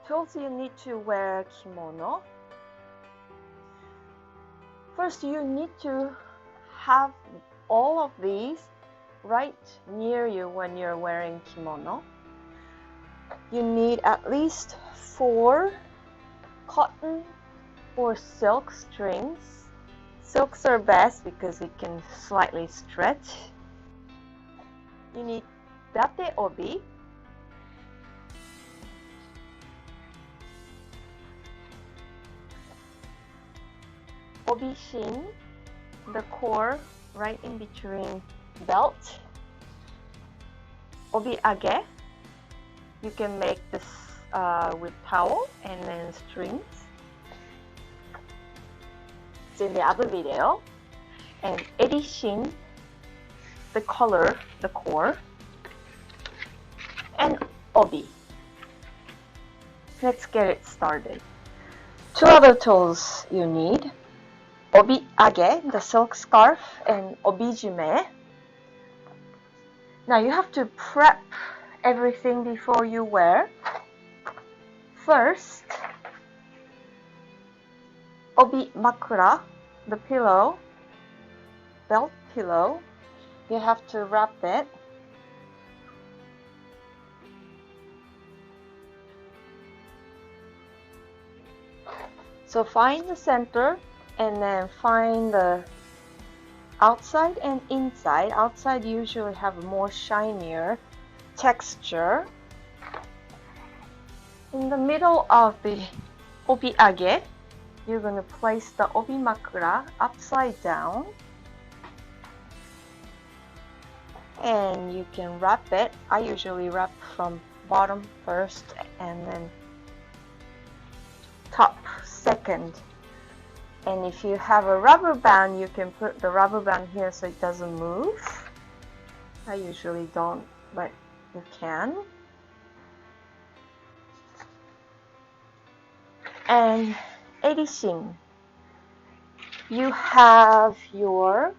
tools you need to wear kimono. First, you need to have all of these right near you when you're wearing kimono. You need at least 4 cotton or silk strings. Silks are best because it can slightly stretch. You need date obi, obi shin, the core right in between belt, obi age. You can make this with towel and then strings. It's in the other video. And eri shin, the color, the core, and obi. Let's get it started. 2 other tools you need: obi age, the silk scarf, and obi jime. Now you have to prep everything before you wear. First, obi makura, the pillow, belt pillow. You have to wrap it. So find the center and then find the outside and inside. Outside usually have more shinier texture. In the middle of the obi age, you're going to place the obi makura upside down. And you can wrap it. I usually wrap from bottom first and then top second. And if you have a rubber band, you can put the rubber band here so it doesn't move. I usually don't, but you can. And eri shin, you have your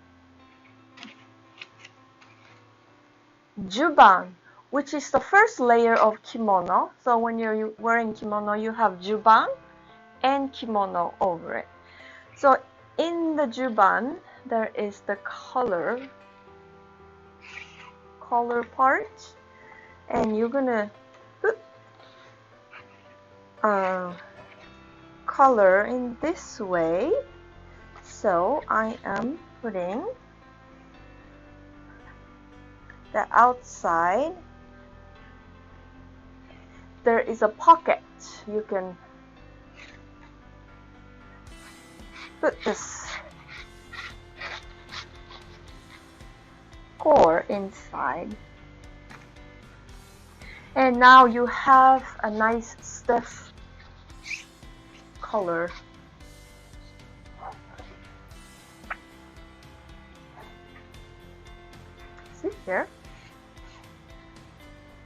juban, which is the first layer of kimono. So when you're wearing kimono, you have juban and kimono over it. So in the juban, there is the color part, and you're gonna put color in this way. So I am putting the outside. There is a pocket. You can put this core inside. And now you have a nice stiff color. See here?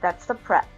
That's the prep.